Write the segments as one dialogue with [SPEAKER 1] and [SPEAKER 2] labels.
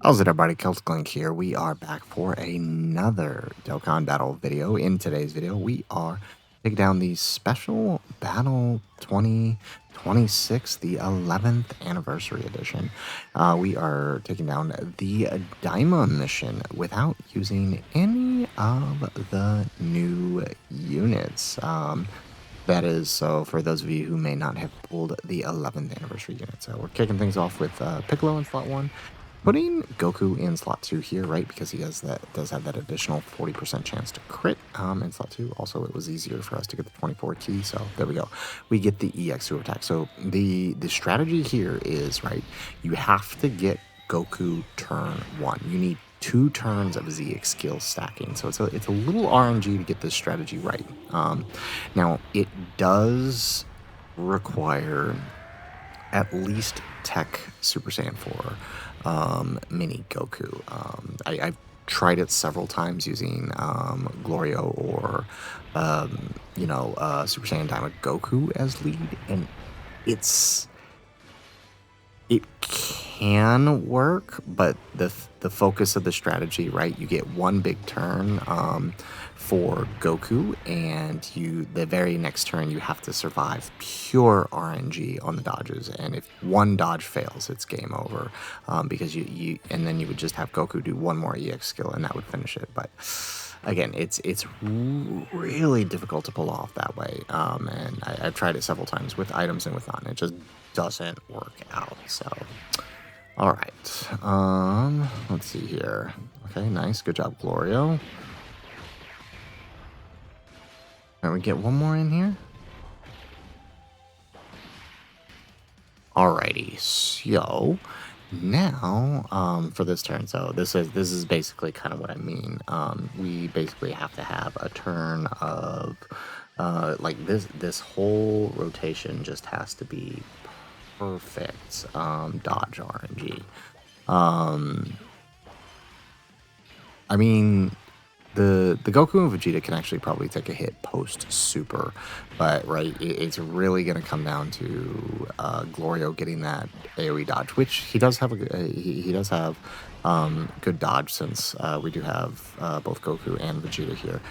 [SPEAKER 1] How's it, everybody? Celtic here. We are back for another Dokkan Battle video. In today's video, we are taking down the Special Battle 2026, the 11th Anniversary Edition. We are taking down the DAIMA mission without using any of the new units. That is, so for those of you who may not have pulled the 11th Anniversary unit. So we're kicking things off with Piccolo in slot 1. Putting Goku in slot 2 here, right, because he does have that additional 40% chance to crit in slot 2. Also, it was easier for us to get the 24 key, so there we go. We get the EX super attack. So the strategy here is, right, you have to get Goku turn 1. You need 2 turns of ZX skill stacking. So it's a little RNG to get this strategy right. Now, it does require at least Tech Super Saiyan 4 mini Goku. I've tried it several times using Glorio or Super Saiyan DAIMA Goku as lead, and it can work, but the focus of the strategy, right? You get one big turn for Goku, and the very next turn you have to survive pure RNG on the dodges, and if one dodge fails, it's game over, because and then you would just have Goku do one more EX skill, and that would finish it. But again, it's really difficult to pull off that way, and I've tried it several times with items and with non. It just doesn't work out. So, all right, let's see here. Okay, nice, good job, Glorio. Can we get one more in here? Alrighty, so now for this turn, so this is basically kind of what I mean. We basically have to have a turn of like this whole rotation just has to be perfect dodge RNG. I mean, the Goku and Vegeta can actually probably take a hit post super, but right, it's really going to come down to Glorio getting that AoE dodge, which he does have he does have good dodge, since we do have both Goku and Vegeta here.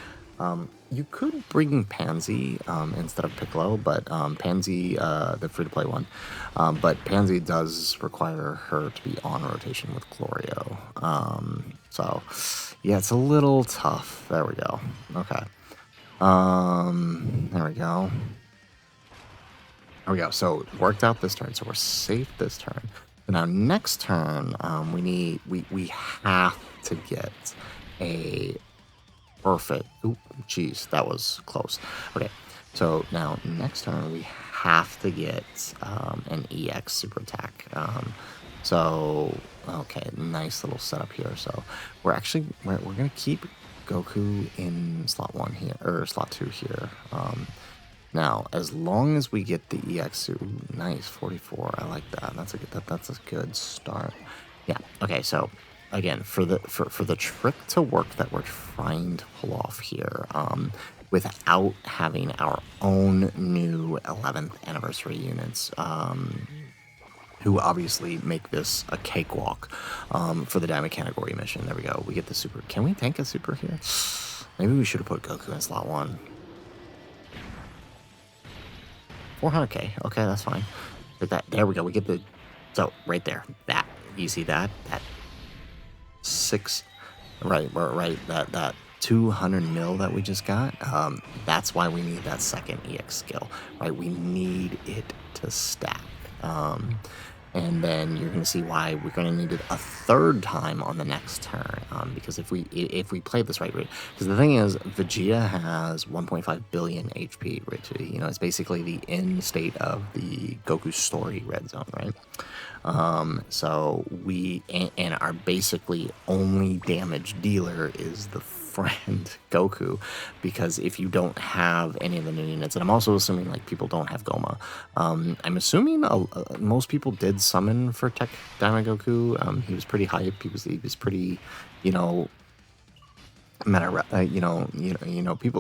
[SPEAKER 1] You could bring Pansy instead of Piccolo, but Pansy, the free-to-play one, but Pansy does require her to be on rotation with Glorio. So, yeah, it's a little tough. There we go. Okay. There we go. There we go. So it worked out this turn, so we're safe this turn. But now next turn, we have to get a perfect. Oop, geez, that was close. Okay, so now next turn we have to get an EX super attack. So okay, nice little setup here. So we're gonna keep Goku in slot 1 here, or slot 2 here. Now, as long as we get the EX, ooh, nice 44. I like that. That's a good start. Yeah. Okay. So again, for the trick to work that we're trying to pull off here, without having our own new 11th anniversary units, who obviously make this a cakewalk for the DAIMA Category Mission. There we go. We get the super. Can we tank a super here? Maybe we should have put Goku in slot 1. 400k. Okay, that's fine. But there we go. We get the. So right there, that you see that 6, right, that 200 mil that we just got. That's why we need that second EX skill, right? We need it to stack. And then you're going to see why we're going to need it a third time on the next turn, because if we play this right, because the thing is, Vegeta has 1.5 billion HP, which, it's basically the end state of the Goku story red zone, right? So we and our basically only damage dealer is the friend Goku, because if you don't have any of the new units, and I'm also assuming like people don't have Goma, I'm assuming most people did summon for Tech DAIMA Goku. He was pretty hype. He was pretty,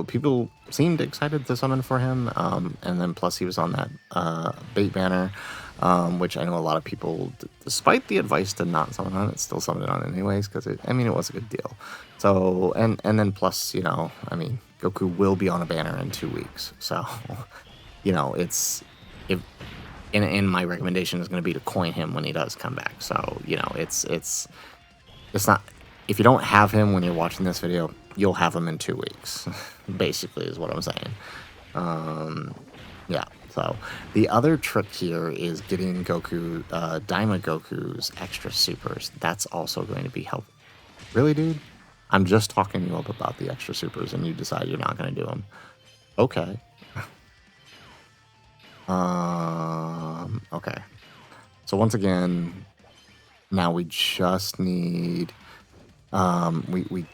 [SPEAKER 1] people seemed excited to summon for him, and then plus he was on that bait banner. which I know a lot of people, despite the advice to not summon on it, still summon it on anyways, because it was a good deal. So, and then plus, I mean, Goku will be on a banner in 2 weeks. So, it's, and my recommendation is going to be to coin him when he does come back. So, it's not, if you don't have him when you're watching this video, you'll have him in 2 weeks, basically, is what I'm saying. Yeah, so the other trick here is getting Goku, DAIMA Goku's extra supers. That's also going to be helpful. Really, dude? I'm just talking you up about the extra supers and you decide you're not going to do them. Okay. Okay. So once again, now we just need, we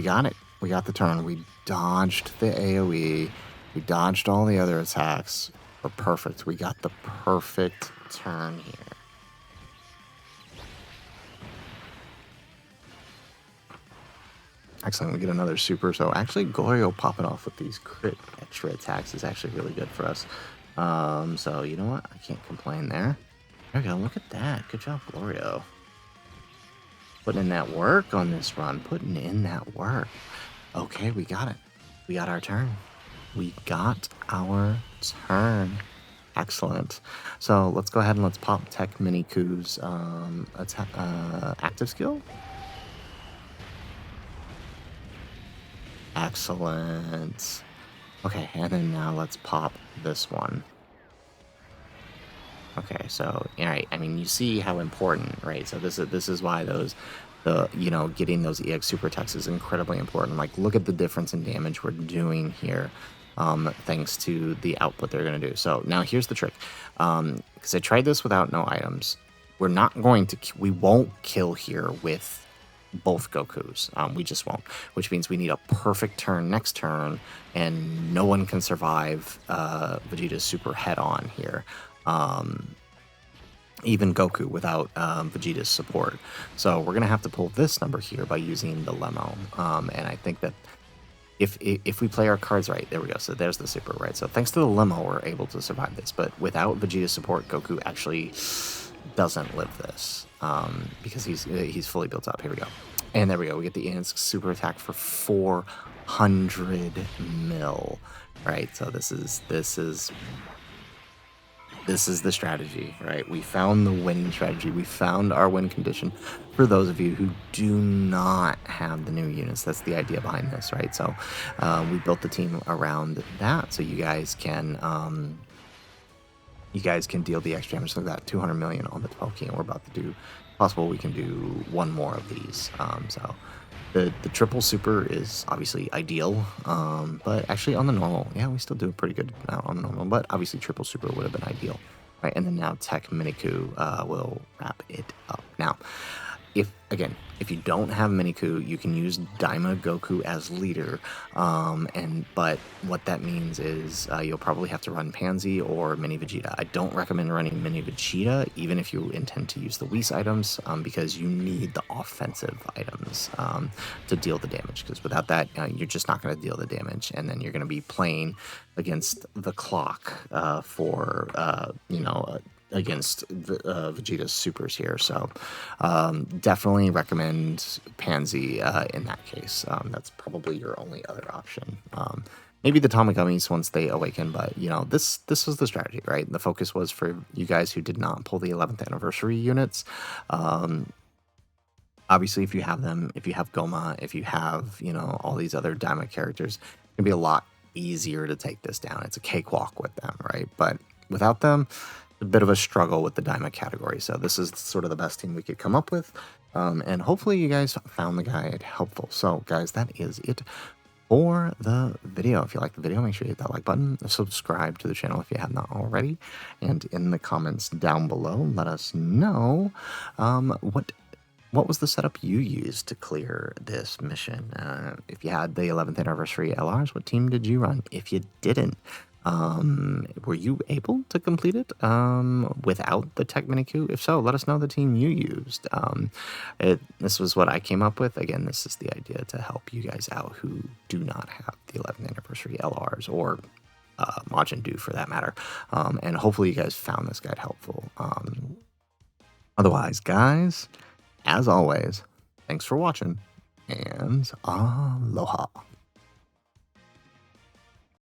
[SPEAKER 1] got it. We got the turn. We dodged the AoE. We dodged all the other attacks. We're perfect. We got the perfect turn here. Excellent. We get another super. So actually, Goryo popping off with these crit extra attacks is actually really good for us. So you know what? I can't complain there. There we go. Look at that. Good job, Goryo. Putting in that work on this run. Putting in that work. Okay, we got it. We got our turn. We got our turn. Excellent. So let's go ahead and let's pop Tech Miniku's active skill. Excellent. Okay, and then now let's pop this one. Okay, so all right. I mean, you see how important, right? So this is why getting those EX super attacks is incredibly important. Like, look at the difference in damage we're doing here, thanks to the output they're going to do. So now here's the trick. Because I tried this without no items. We won't kill here with both Gokus. We just won't, which means we need a perfect turn next turn, and no one can survive Vegeta's super head-on here. Even Goku without Vegeta's support. So we're going to have to pull this number here by using the Lemo. And I think that if we play our cards right, there we go. So there's the super, right? So thanks to the Lemo, we're able to survive this. But without Vegeta's support, Goku actually doesn't live this, because he's fully built up. Here we go. And there we go. We get the Enhanced super attack for 400 mil, right? So this is the strategy, right? We found the winning strategy. We found our win condition for those of you who do not have the new units. That's the idea behind this, right? So we built the team around that, so you guys can deal the extra damage. Look at that, 200 million on the 12 key, and we're about to do, possible we can do one more of these. So the triple super is obviously ideal, but actually on the normal, yeah, we still do a pretty good amount on the normal, but obviously triple super would have been ideal, right? And then now Tech Miniku will wrap it up. Now, if you don't have Miniku, you can use DAIMA Goku as leader, but what that means is you'll probably have to run Pansy or Mini Vegeta. I don't recommend running Mini Vegeta, even if you intend to use the Whis items, because you need the offensive items to deal the damage, because without that, you're just not going to deal the damage, and then you're going to be playing against the clock against Vegeta's supers here. So definitely recommend Pansy in that case. That's probably your only other option. Maybe the Tamagummis once they awaken, but this was the strategy, right? The focus was for you guys who did not pull the 11th anniversary units. Obviously, if you have them, if you have Goma, if you have all these other DAIMA characters, it can be a lot easier to take this down. It's a cakewalk with them, right? But without them, a bit of a struggle with the DAIMA category. So this is sort of the best team we could come up with, and hopefully you guys found the guide helpful. So guys, that is it for the video. If you like the video, make sure you hit that like button, subscribe to the channel if you have not already, and in the comments down below, let us know what was the setup you used to clear this mission. If you had the 11th anniversary LRs, what team did you run? If you didn't, were you able to complete it without the Tech Miniku? If so, let us know the team you used. This was what I came up with. Again, this is the idea to help you guys out who do not have the 11th anniversary LRs, or Majin Do for that matter. And hopefully you guys found this guide helpful. Otherwise, guys, as always, thanks for watching, and aloha.